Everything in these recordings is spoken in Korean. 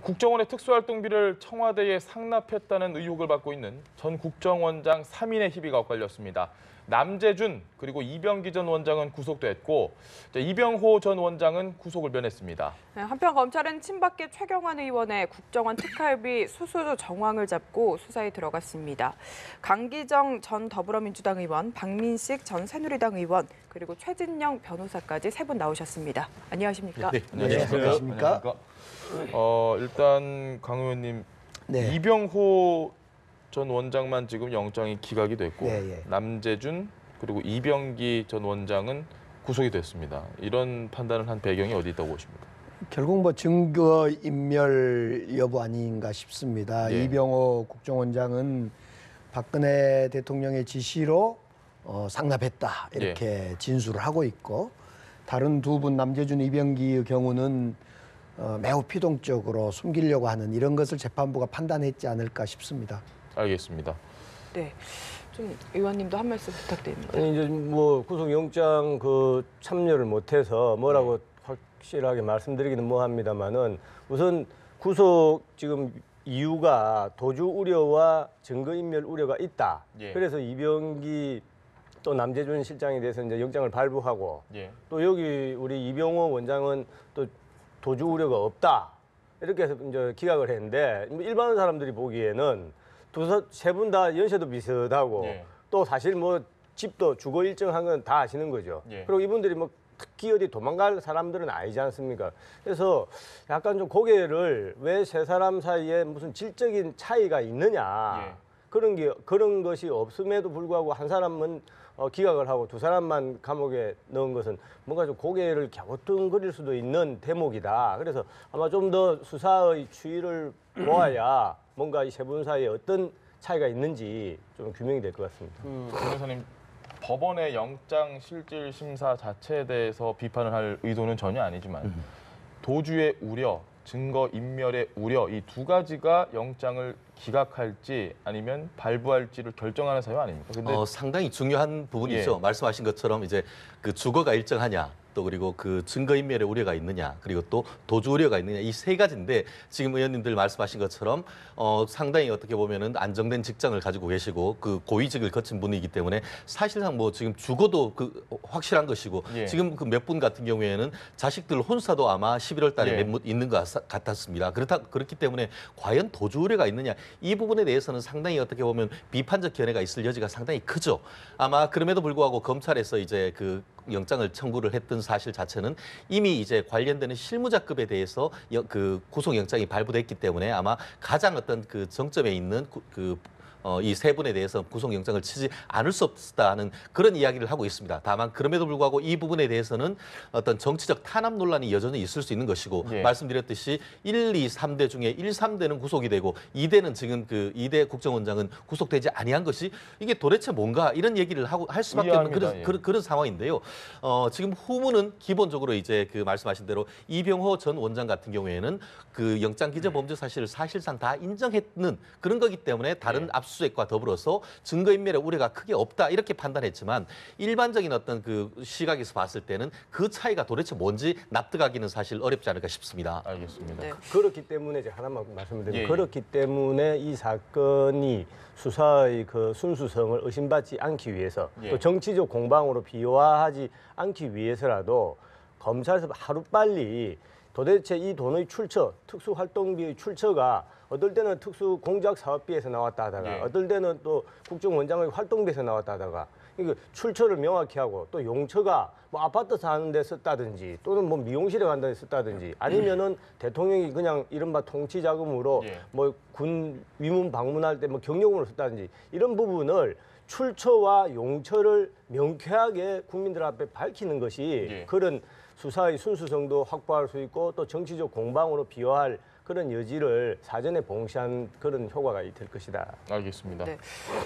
국정원의 특수활동비를 청와대에 상납했다는 의혹을 받고 있는 전 국정원장 3인의 희비가 엇갈렸습니다. 남재준 그리고 이병기 전 원장은 구속됐고 이병호 전 원장은 구속을 면했습니다. 한편 검찰은 친박계 최경환 의원의 국정원 특활비 수수 정황을 잡고 수사에 들어갔습니다. 강기정 전 더불어민주당 의원, 박민식 전 새누리당 의원, 그리고 최진영 변호사까지 세 분 나오셨습니다. 안녕하십니까? 네, 안녕하십니까? 일단 강 의원님, 네. 이병호 전 원장만 지금 영장이 기각이 됐고 예. 남재준 그리고 이병기 전 원장은 구속이 됐습니다. 이런 판단을 한 배경이 어디 있다고 보십니까? 결국 뭐 증거 인멸 여부 아닌가 싶습니다. 예. 이병호 국정원장은 박근혜 대통령의 지시로 상납했다 이렇게 진술을 하고 있고, 다른 두 분 남재준, 이병기의 경우는 매우 피동적으로 숨기려고 하는 이런 것을 재판부가 판단했지 않을까 싶습니다. 알겠습니다. 네, 좀 의원님도 한 말씀 부탁드립니다. 아니 이제 뭐 구속영장 참여를 못해서 뭐라고 확실하게 말씀드리기는 뭐합니다만은, 우선 구속 지금 이유가 도주 우려와 증거인멸 우려가 있다. 예. 그래서 이병기 또 남재준 실장에 대해서 이제 영장을 발부하고, 예. 또 여기 우리 이병호 원장은 또 도주 우려가 없다 이렇게 해서 이제 기각을 했는데, 일반 사람들이 보기에는 세 분 다 연세도 비슷하고 예. 또 사실 뭐 집도 주거 일정한 건 다 아시는 거죠. 예. 그리고 이분들이 뭐 특히 어디 도망갈 사람들은 아니지 않습니까? 그래서 약간 좀 고개를 왜 세 사람 사이에 무슨 질적인 차이가 있느냐, 예. 그런 것이 없음에도 불구하고 한 사람은 기각을 하고 두 사람만 감옥에 넣은 것은 뭔가 좀 고개를 갸우뚱거릴 수도 있는 대목이다. 그래서 아마 좀 더 수사의 추이를 보아야 뭔가 이 세 분 사이에 어떤 차이가 있는지 좀 규명이 될 것 같습니다. 변호사님, 법원의 영장 실질 심사 자체에 대해서 비판을 할 의도는 전혀 아니지만 도주의 우려, 증거 인멸의 우려, 이 두 가지가 영장을 기각할지 아니면 발부할지를 결정하는 사유 아닙니까? 근데 상당히 중요한 부분이죠. 예. 말씀하신 것처럼 이제 그 주거가 일정하냐, 또 그리고 그 증거인멸의 우려가 있느냐, 그리고 또 도주 우려가 있느냐, 이 세 가지인데, 지금 의원님들 말씀하신 것처럼 상당히 어떻게 보면은 안정된 직장을 가지고 계시고 그 고위직을 거친 분이기 때문에 사실상 뭐 지금 주거도 그 확실한 것이고, 예. 지금 그 몇 분 같은 경우에는 자식들 혼사도 아마 11월 달에 예. 있는 것 같았습니다. 그렇기 때문에 과연 도주 우려가 있느냐, 이 부분에 대해서는 상당히 어떻게 보면 비판적 견해가 있을 여지가 상당히 크죠. 아마 그럼에도 불구하고 검찰에서 이제 그 영장을 청구를 했던 사실 자체는 이미 이제 관련되는 실무자급에 대해서 그 구속영장이 발부됐기 때문에 아마 가장 어떤 그 정점에 있는 이 세 분에 대해서 구속영장을 치지 않을 수 없다는 그런 이야기를 하고 있습니다. 다만 그럼에도 불구하고 이 부분에 대해서는 어떤 정치적 탄압 논란이 여전히 있을 수 있는 것이고, 예. 말씀드렸듯이 1, 2, 3대 중에 1, 3대는 구속이 되고 2대는 지금 그 2대 국정원장은 구속되지 아니한 것이 이게 도대체 뭔가, 이런 얘기를 할 수밖에 없는 이해합니다. 그런 상황인데요. 지금 후문은 기본적으로 이제 그 말씀하신 대로 이병호 전 원장 같은 경우에는 그 영장 기재 범죄 사실을 사실상 다 인정했는 그런 거기 때문에 다른 예. 압수수색과 더불어서 증거인멸의 우려가 크게 없다 이렇게 판단했지만, 일반적인 어떤 그 시각에서 봤을 때는 그 차이가 도대체 뭔지 납득하기는 사실 어렵지 않을까 싶습니다. 알겠습니다. 네. 그렇기 때문에 제가 하나만 말씀드리면, 예. 그렇기 때문에 이 사건이 수사의 그 순수성을 의심받지 않기 위해서, 예. 또 정치적 공방으로 비화하지 않기 위해서라도 검찰에서 하루빨리 도대체 이 돈의 출처, 특수활동비의 출처가 어떨 때는 특수공작사업비에서 나왔다 하다가, 예. 어떨 때는 또 국정원장의 활동비에서 나왔다 하다가, 이거 출처를 명확히 하고, 또 용처가 뭐 아파트 사는 데 썼다든지, 또는 뭐 미용실에 간다 데 썼다든지, 아니면은 대통령이 그냥 이른바 통치 자금으로 예. 뭐 군 위문 방문할 때 뭐 경력으로 썼다든지, 이런 부분을 출처와 용처를 명쾌하게 국민들 앞에 밝히는 것이 예. 그런 수사의 순수성도 확보할 수 있고, 또 정치적 공방으로 비화할 그런 여지를 사전에 봉시한 그런 효과가 될 것이다. 알겠습니다. 네.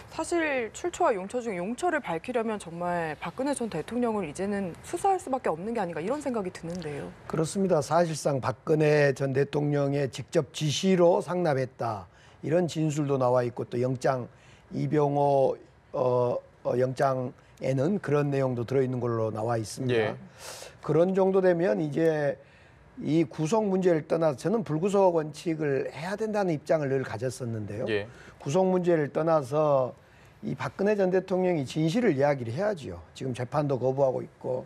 사실 출처와 용처 중 용처를 밝히려면 정말 박근혜 전 대통령을 이제는 수사할 수밖에 없는 게 아닌가, 이런 생각이 드는데요. 그렇습니다. 사실상 박근혜 전 대통령의 직접 지시로 상납했다, 이런 진술도 나와 있고, 또 영장 이병호 영장에는 그런 내용도 들어있는 걸로 나와 있습니다. 예. 그런 정도 되면 이제 이 구속 문제를 떠나서 저는 불구속 원칙을 해야 된다는 입장을 늘 가졌었는데요. 예. 구속 문제를 떠나서 이 박근혜 전 대통령이 진실을 이야기를 해야지요. 지금 재판도 거부하고 있고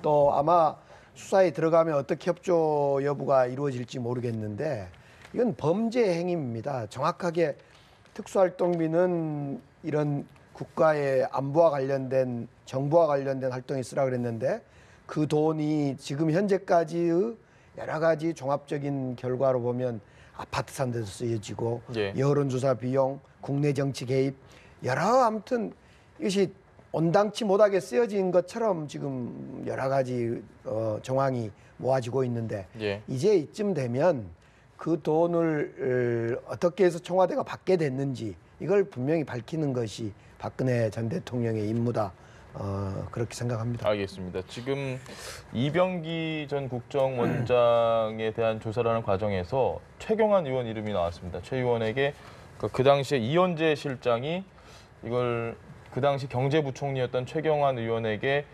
또 아마 수사에 들어가면 어떻게 협조 여부가 이루어질지 모르겠는데 이건 범죄 행위입니다. 정확하게 특수활동비는 이런 국가의 안보와 관련된 정부와 관련된 활동에 쓰라 그랬는데 그 돈이 지금 현재까지의 여러 가지 종합적인 결과로 보면 아파트 산 데서 쓰여지고 예. 여론조사 비용, 국내 정치 개입 여러 아무튼 이것이 온당치 못하게 쓰여진 것처럼 지금 여러 가지 정황이 모아지고 있는데 예. 이제 이쯤 되면 그 돈을 어떻게 해서 청와대가 받게 됐는지 이걸 분명히 밝히는 것이 박근혜 전 대통령의 임무다. 그렇게 생각합니다. 알겠습니다. 지금 이병기 전 국정원장에 대한 조사를 하는 과정에서 최경환 의원 이름이 나왔습니다. 최 의원에게 그 당시에 이현재 실장이 이걸 그 당시 경제부총리였던 최경환 의원에게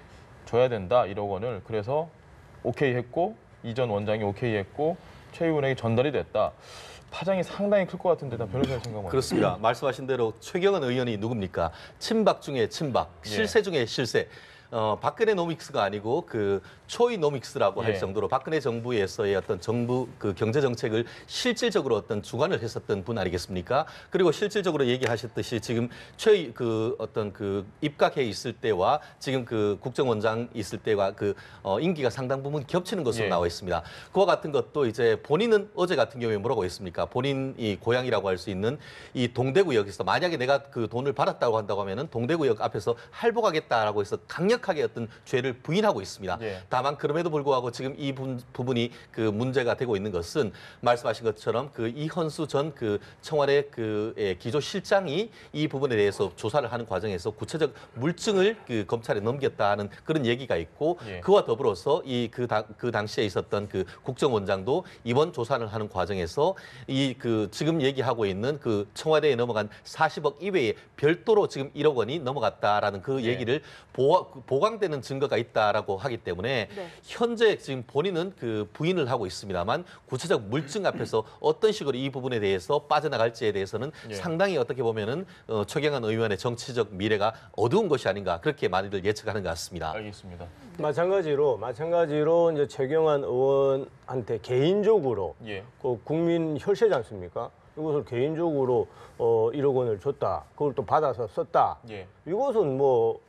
줘야 된다 1억 원을. 그래서 오케이 했고 이 전 원장이 오케이 했고 최 의원에게 전달이 됐다. 파장이 상당히 클 것 같은데 다 변호사님 생각은 그렇습니다. 말씀하신 대로 최경환 의원이 누굽니까? 친박 중에 친박, 실세 중에 실세. 박근혜 노믹스가 아니고 그 초이 노믹스라고 할 예. 정도로 박근혜 정부에서의 어떤 정부 그 경제 정책을 실질적으로 어떤 주관을 했었던 분 아니겠습니까? 그리고 실질적으로 얘기하셨듯이 지금 최이 그 어떤 그 입각해 있을 때와 지금 그 국정원장 있을 때와 그 임기가 상당 부분 겹치는 것으로 예. 나와 있습니다. 그와 같은 것도 이제 본인은 어제 같은 경우에 뭐라고 했습니까? 본인이 고향이라고 할 수 있는 이 동대구역에서 만약에 내가 그 돈을 받았다고 한다고 하면은 동대구역 앞에서 할복하겠다라고 해서 강력하게 어떤 죄를 부인하고 있습니다. 예. 다만 그럼에도 불구하고 지금 이 부분이 그 문제가 되고 있는 것은 말씀하신 것처럼 그 이현수 전 그 청와대 그 기조실장이 이 부분에 대해서 조사를 하는 과정에서 구체적 물증을 그 검찰에 넘겼다는 그런 얘기가 있고 예. 그와 더불어서 이 그 당시에 있었던 그 국정원장도 이번 조사를 하는 과정에서 이 그 지금 얘기하고 있는 그 청와대에 넘어간 40억 이외에 별도로 지금 1억 원이 넘어갔다라는 그 예. 얘기를 보강되는 증거가 있다라고 하기 때문에 네. 현재 지금 본인은 그 부인을 하고 있습니다만 구체적 물증 앞에서 어떤 식으로 이 부분에 대해서 빠져나갈지에 대해서는 예. 상당히 어떻게 보면은 최경환 의원의 정치적 미래가 어두운 것이 아닌가 그렇게 많이들 예측하는 것 같습니다. 알겠습니다. 마찬가지로 이제 최경환 의원한테 개인적으로 예. 그 국민 혈세지 않습니까? 이것을 개인적으로 1억 원을 줬다. 그걸 또 받아서 썼다. 예. 이것은 뭐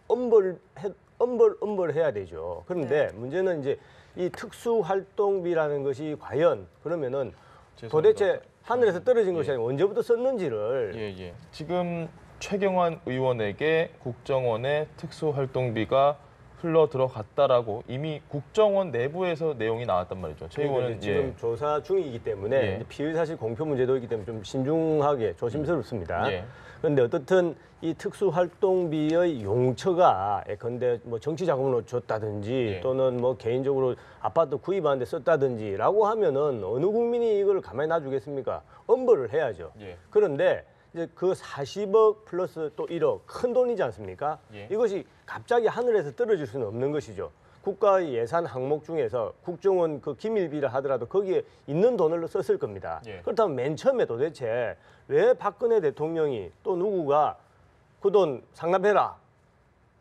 엄벌해야 되죠. 그런데 문제는 이제 이 특수활동비라는 것이 과연 그러면은 죄송합니다. 도대체 하늘에서 떨어진 것이 아니고 언제부터 썼는지를 예. 지금 최경환 의원에게 국정원의 특수활동비가 흘러 들어갔다라고 이미 국정원 내부에서 내용이 나왔단 말이죠. 최 그러니까 의원은 이제 지금 조사 중이기 때문에 예. 이제 피의사실 공표 문제도 있기 때문에 좀 신중하게 조심스럽습니다. 예. 그런데 어떻든 이 특수활동비의 용처가 예컨대 뭐 정치 자금으로 줬다든지 예. 또는 뭐 개인적으로 아파트 구입하는 데 썼다든지라고 하면은 어느 국민이 이걸 가만히 놔주겠습니까? 엄벌을 해야죠. 예. 그런데 이제 그 40억 플러스 또 1억 큰 돈이지 않습니까? 예. 이것이 갑자기 하늘에서 떨어질 수는 없는 것이죠. 국가의 예산 항목 중에서 국정원 그 기밀비를 하더라도 거기에 있는 돈을 썼을 겁니다. 예. 그렇다면 맨 처음에 도대체 왜 박근혜 대통령이 또 누구가 그 돈 상납해라.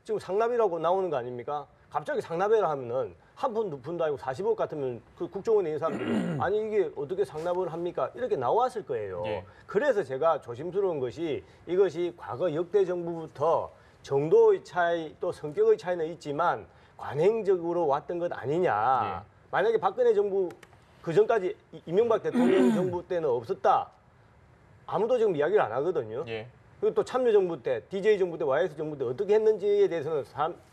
지금 상납이라고 나오는 거 아닙니까? 갑자기 상납해라 하면은 한 푼, 두 푼도 아니고 40억 같으면 그 국정원에 있는 사람들이 아니 이게 어떻게 상납을 합니까? 이렇게 나왔을 거예요. 예. 그래서 제가 조심스러운 것이 이것이 과거 역대 정부부터 정도의 차이 또 성격의 차이는 있지만 관행적으로 왔던 것 아니냐. 예. 만약에 박근혜 정부 그 전까지 이명박 대통령 정부 때는 없었다. 아무도 지금 이야기를 안 하거든요. 예. 그리고 또 참여정부 때, DJ 정부 때, YS 정부 때 어떻게 했는지에 대해서는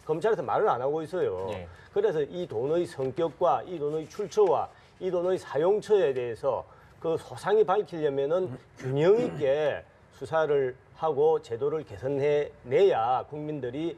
검찰에서 말을 안 하고 있어요. 예. 그래서 이 돈의 성격과 이 돈의 출처와 이 돈의 사용처에 대해서 그 소상히 밝히려면은 균형 있게 수사를 하고 제도를 개선해내야 국민들이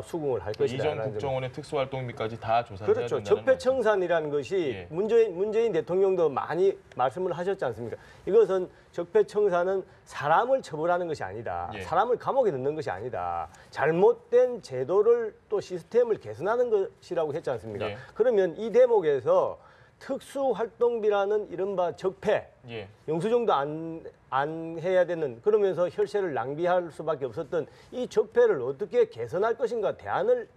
수긍을 할 것이다. 이전 국정원의 특수활동비까지 다 조사를 그렇죠. 해야 된다는 적폐청산이라는 것이 예. 문재인 대통령도 많이 말씀을 하셨지 않습니까? 이것은 적폐청산은 사람을 처벌하는 것이 아니다. 예. 사람을 감옥에 넣는 것이 아니다. 잘못된 제도를 또 시스템을 개선하는 것이라고 했지 않습니까? 예. 그러면 이 대목에서 특수활동비라는 이른바 적폐, 예. 영수증도 안 해야 되는, 그러면서 혈세를 낭비할 수밖에 없었던 이 적폐를 어떻게 개선할 것인가 대안을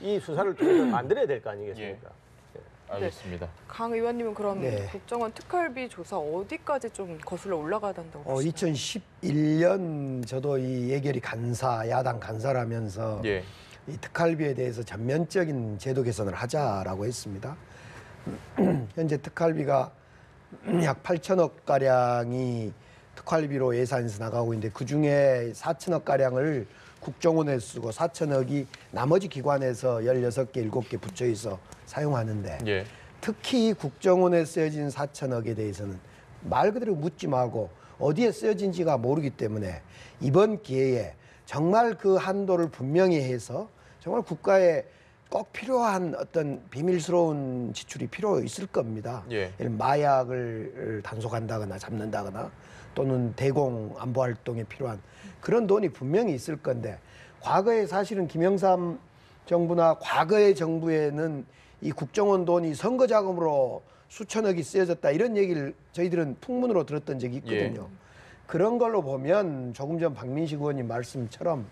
이 수사를 통해서 만들어야 될 거 아니겠습니까? 알겠습니다. 강 의원님은 그럼 네. 국정원 특활비 조사 어디까지 좀 거슬러 올라가단다고 보시나요? 2011년 저도 이 예결위 간사, 야당 간사를 하면서 예. 이 특활비에 대해서 전면적인 제도 개선을 하자라고 했습니다. 현재 특활비가 약 8천억 가량이 특활비로 예산에서 나가고 있는데 그중에 4천억 가량을 국정원에 쓰고 4천억이 나머지 기관에서 16개, 7개 부처에서 사용하는데 예. 특히 국정원에 쓰여진 4천억에 대해서는 말 그대로 묻지 말고 어디에 쓰여진지가 모르기 때문에 이번 기회에 정말 그 한도를 분명히 해서 정말 국가에 꼭 필요한 어떤 비밀스러운 지출이 필요 있을 겁니다. 예. 예를 들면 마약을 단속한다거나 잡는다거나 또는 대공 안보 활동에 필요한 그런 돈이 분명히 있을 건데 과거에 사실은 김영삼 정부나 과거의 정부에는 이 국정원 돈이 선거 자금으로 수천억이 쓰여졌다 이런 얘기를 저희들은 풍문으로 들었던 적이 있거든요. 그런 걸로 보면 조금 전 박민식 의원님 말씀처럼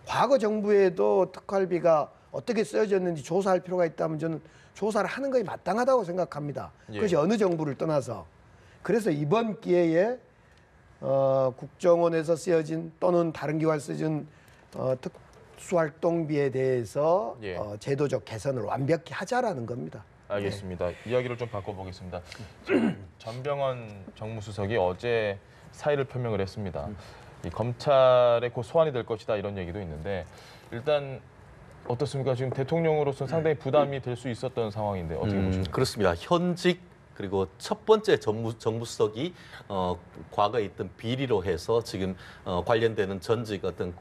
과거 정부에도 특활비가 어떻게 쓰여졌는지 조사할 필요가 있다면 저는 조사를 하는 것이 마땅하다고 생각합니다. 그것이 어느 정부를 떠나서. 그래서 이번 기회에 국정원에서 쓰여진 또는 다른 기관에서 쓰여진 특수활동비에 대해서 제도적 개선을 완벽히 하자라는 겁니다. 알겠습니다. 이야기를 좀 바꿔보겠습니다. 전병헌 정무수석이 어제 사의를 표명을 했습니다. 이 검찰에 곧 소환이 될 것이다 이런 얘기도 있는데 일단 어떻습니까? 지금 대통령으로서는 상당히 부담이 될 수 있었던 상황인데 어떻게 보십니까? 그렇습니다. 현직 그리고 첫 번째 정무수석이 과거에 있던 비리로 해서 지금 관련되는 전직 어떤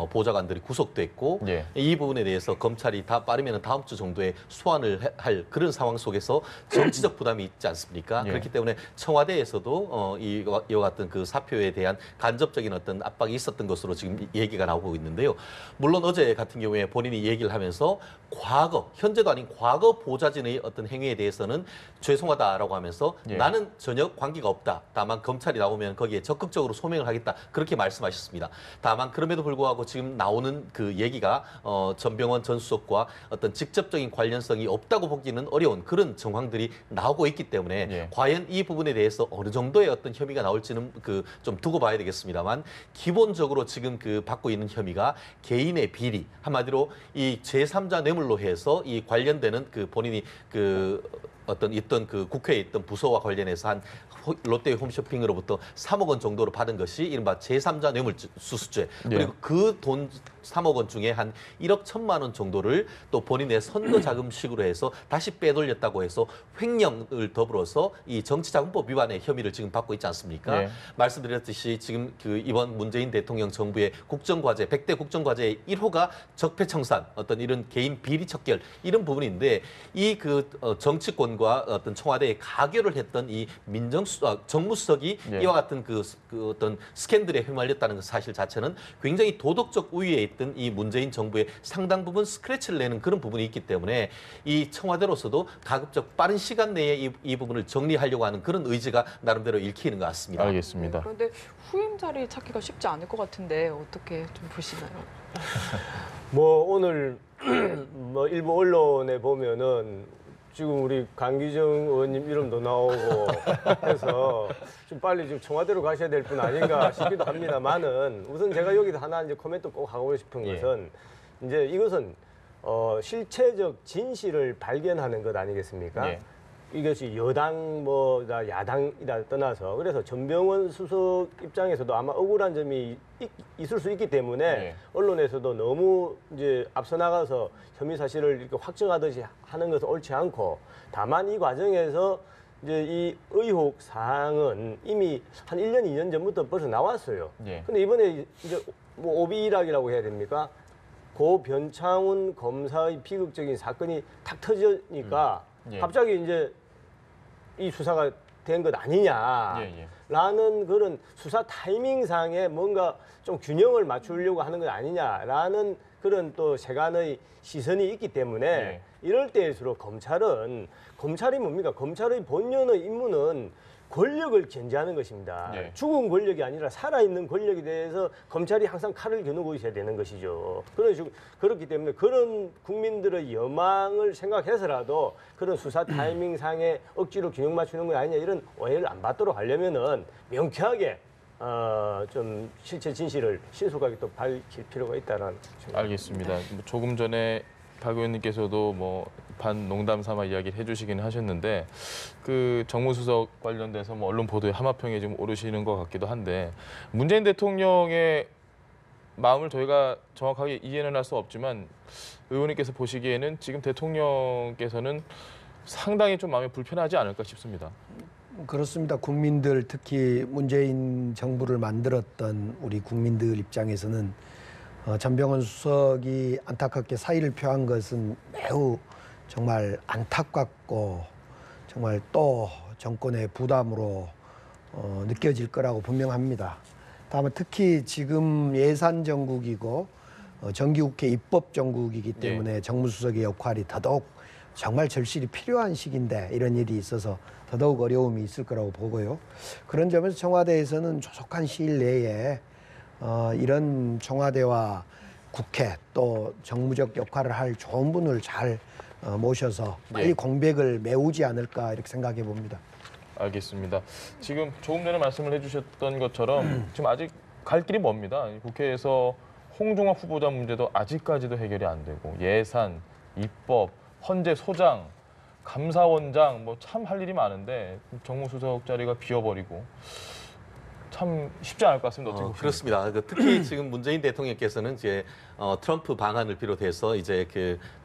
보좌관들이 구속됐고 예. 이 부분에 대해서 검찰이 다 빠르면 다음 주 정도에 소환을 할 그런 상황 속에서 정치적 부담이 있지 않습니까? 예. 그렇기 때문에 청와대에서도 이와 같은 그 사표에 대한 간접적인 어떤 압박이 있었던 것으로 지금 얘기가 나오고 있는데요. 물론 어제 같은 경우에 본인이 얘기를 하면서 과거, 현재도 아닌 과거 보좌진의 어떤 행위에 대해서는 죄송하다라고 하면서 나는 전혀 관계가 없다. 다만 검찰이 나오면 거기에 적극적으로 소명을 하겠다. 그렇게 말씀하셨습니다. 다만 그럼에도 불구하고 지금 나오는 그 얘기가 전병헌 전 수석과 어떤 직접적인 관련성이 없다고 보기는 어려운 그런 정황들이 나오고 있기 때문에 과연 이 부분에 대해서 어느 정도의 어떤 혐의가 나올지는 좀 두고 봐야 되겠습니다만 기본적으로 지금 그 받고 있는 혐의가 개인의 비리 한마디로 이 제3자 뇌물로 해서 이 관련되는 그 본인이 그 어떤 있던 그 국회에 있던 부서와 관련해서 한 롯데 홈쇼핑으로부터 3억 원 정도를 받은 것이 이른바 제3자 뇌물수수죄 그리고 그 돈 3억 원 중에 한 1억 1천만 원 정도를 또 본인의 선거 자금식으로 해서 다시 빼돌렸다고 해서 횡령을 더불어서 이 정치자금법 위반의 혐의를 지금 받고 있지 않습니까? 말씀드렸듯이 지금 그 이번 문재인 대통령 정부의 국정과제 100대 국정과제의 1호가 적폐청산 어떤 이런 개인 비리 척결 이런 부분인데 이 그 정치권과 어떤 청와대에 가결을 했던 이 정무수석이 이와 같은 그 어떤 스캔들에 휘말렸다는 그 사실 자체는 굉장히 도덕적 우위에 있던 이 문재인 정부의 상당 부분 스크래치를 내는 그런 부분이 있기 때문에 이 청와대로서도 가급적 빠른 시간 내에 이 부분을 정리하려고 하는 그런 의지가 나름대로 읽히는 것 같습니다. 알겠습니다. 그런데 후임 자리 찾기가 쉽지 않을 것 같은데 어떻게 좀 보시나요? 뭐 오늘 뭐 일부 언론에 보면은 지금 우리 강기정 의원님 이름도 나오고 해서 좀 빨리 좀 청와대로 가셔야 될 분 아닌가 싶기도 합니다만은 우선 제가 여기서 하나 이제 코멘트 꼭 하고 싶은 것은 이제 이것은 실체적 진실을 발견하는 것 아니겠습니까? 이것이 여당 뭐다 야당이라 떠나서 그래서 전병헌 수석 입장에서도 아마 억울한 점이 있을 수 있기 때문에 언론에서도 너무 이제 앞서 나가서 혐의 사실을 이렇게 확정하듯이 하는 것은 옳지 않고 다만 이 과정에서 이제 이 의혹 사항은 이미 한 1년, 2년 전부터 벌써 나왔어요. 근데 이번에 이제 뭐 오비락이라고 해야 됩니까? 고 변창훈 검사의 비극적인 사건이 탁 터지니까 갑자기 이제 이 수사가 된 것 아니냐라는 그런 수사 타이밍상에 뭔가 좀 균형을 맞추려고 하는 것 아니냐라는 그런 또 세간의 시선이 있기 때문에 예. 이럴 때일수록 검찰이 뭡니까? 검찰의 본연의 임무는 권력을 견제하는 것입니다. 예. 죽은 권력이 아니라 살아있는 권력에 대해서 검찰이 항상 칼을 겨누고 있어야 되는 것이죠. 그렇기 때문에 그런 국민들의 여망을 생각해서라도 그런 수사 타이밍상에 억지로 균형 맞추는 거 아니냐 이런 오해를 안 받도록 하려면은 명쾌하게 좀 실체 진실을 신속하게 또 밝힐 필요가 있다는 생각. 알겠습니다. 뭐 조금 전에 박 의원님께서도 뭐 반 농담 삼아 이야기를 해주시긴 하셨는데 그 정무수석 관련돼서 뭐 언론 보도에 하마평에 좀 오르시는 것 같기도 한데 문재인 대통령의 마음을 저희가 정확하게 이해는 할 수 없지만 의원님께서 보시기에는 지금 대통령께서는 상당히 좀 마음이 불편하지 않을까 싶습니다. 그렇습니다. 국민들 특히 문재인 정부를 만들었던 우리 국민들 입장에서는 전병헌 수석이 안타깝게 사의를 표한 것은 매우 정말 안타깝고 정말 또 정권의 부담으로 느껴질 거라고 분명합니다. 다만 특히 지금 예산 정국이고 정기국회 입법 정국이기 때문에 정무수석의 역할이 더더욱 정말 절실히 필요한 시기인데 이런 일이 있어서 더더욱 어려움이 있을 거라고 보고요. 그런 점에서 청와대에서는 조속한 시일 내에 이런 청와대와 국회 또 정무적 역할을 할 좋은 분을 잘 모셔서 빨리 공백을 메우지 않을까 이렇게 생각해 봅니다. 알겠습니다. 지금 조금 전에 말씀을 해주셨던 것처럼 지금 아직 갈 길이 멉니다. 국회에서 홍종학 후보자 문제도 아직까지도 해결이 안 되고 예산, 입법, 헌재 소장, 감사원장 뭐 참 할 일이 많은데 정무수석 자리가 비어버리고 참 쉽지 않을 것 같습니다. 어떻게 보십니까? 그렇습니다. 특히 지금 문재인 대통령께서는 이제 트럼프 방한을 비롯해서 이제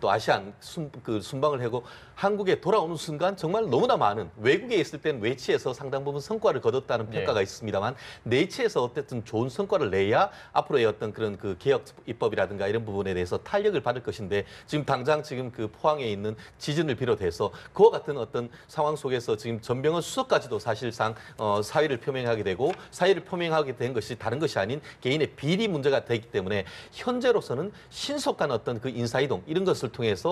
또 아시안 순방을 하고 한국에 돌아오는 순간 정말 너무나 많은 외국에 있을 때는 외치에서 상당 부분 성과를 거뒀다는 평가가 있습니다만 내치에서 어쨌든 좋은 성과를 내야 앞으로의 어떤 그런 그 개혁 입법이라든가 이런 부분에 대해서 탄력을 받을 것인데 지금 당장 지금 그 포항에 있는 지진을 비롯해서 그와 같은 어떤 상황 속에서 지금 전병헌 수석까지도 사실상 사의를 표명하게 되고 사의를 표명하게 된 것이 다른 것이 아닌 개인의 비리 문제가 되기 때문에 현재로서는 신속한 어떤 그 인사이동 이런 것을 통해서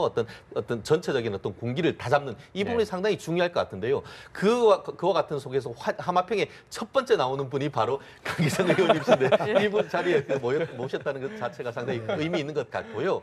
어떤 전체적인 어떤 공기를 다잡는 이 부분이 상당히 중요할 것 같은데요. 그와 같은 속에서 하마평에 첫 번째 나오는 분이 바로 강기정 의원님이신데 이분 자리에 모셨다는 것 자체가 상당히 의미 있는 것 같고요.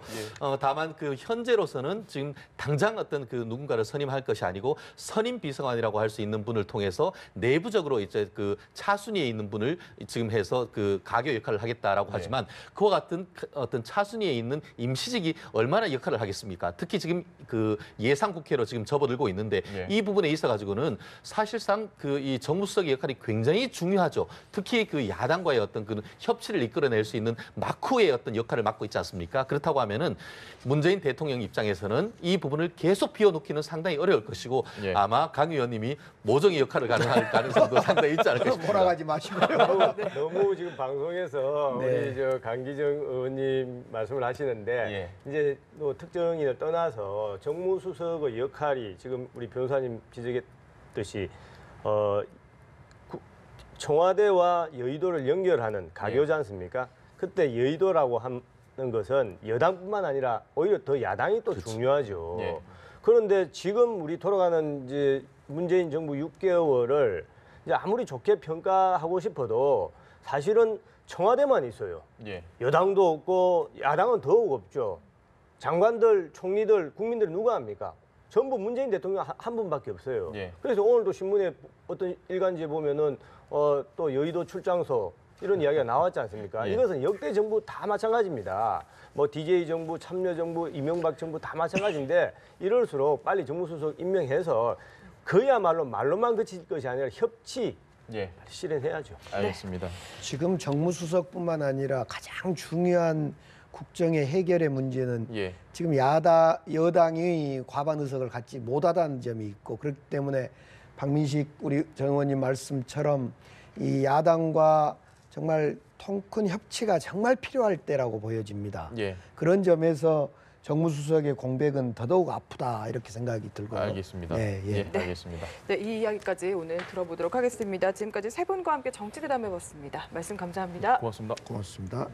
다만 그 현재로서는 지금 당장 어떤 그 누군가를 선임할 것이 아니고 선임 비서관이라고 할 수 있는 분을 통해서 내부적으로 이제 그 차순위에 있는 분을 지금 해서 그 가교 역할을 하겠다라고 하지만 그와 같은 어떤 차순위에 있는 임시직이 얼마나 역할을 하겠습니까? 특히 지금 그 예상 국회로 지금 접어들고 있는데 이 부분에 있어 가지고는 사실상 그 이 정무수석의 역할이 굉장히 중요하죠. 특히 그 야당과의 어떤 그 협치를 이끌어낼 수 있는 마쿠의 어떤 역할을 맡고 있지 않습니까? 그렇다고 하면은 문재인 대통령 입장에서는 이 부분을 계속 비워놓기는 상당히 어려울 것이고 아마 강 의원님이 모종의 역할을 가능할 가능성도 상당히 있지 않을까 싶습니다. 몰아가지 마시고요. 너무 지금 방송에서 우리 저 강기정 의원님 말씀을 하시는데 이제 뭐 특정인을 떠나서 정무수석의 역할이 지금 우리 변호사님 지적했듯이 청와대와 여의도를 연결하는 가교지 않습니까? 그때 여의도라고 하는 것은 여당뿐만 아니라 오히려 더 야당이 또 중요하죠. 그런데 지금 우리 돌아가는 이제 문재인 정부 6개월을 이제 아무리 좋게 평가하고 싶어도 사실은 청와대만 있어요. 여당도 없고 야당은 더욱 없죠. 장관들, 총리들, 국민들이 누가 합니까? 전부 문재인 대통령 한 분밖에 없어요. 그래서 오늘도 신문에 어떤 일간지에 보면은 또 여의도 출장소 이런 이야기가 나왔지 않습니까? 이것은 역대 정부 다 마찬가지입니다. 뭐 DJ 정부, 참여정부, 이명박 정부 다 마찬가지인데 이럴수록 빨리 정무수석 임명해서 그야말로 말로만 그칠 것이 아니라 협치 실현해야죠. 알겠습니다. 지금 정무수석뿐만 아니라 가장 중요한 국정의 해결의 문제는 지금 여당이 과반 의석을 갖지 못하다는 점이 있고 그렇기 때문에 박민식 우리 정 의원님 말씀처럼 이 야당과 정말 통큰 협치가 정말 필요할 때라고 보여집니다. 그런 점에서 정무수석의 공백은 더더욱 아프다 이렇게 생각이 들고요. 알겠습니다. 알겠습니다. 네, 이 이야기까지 오늘 들어보도록 하겠습니다. 지금까지 세 분과 함께 정치대담 해봤습니다. 말씀 감사합니다. 고맙습니다. 고맙습니다.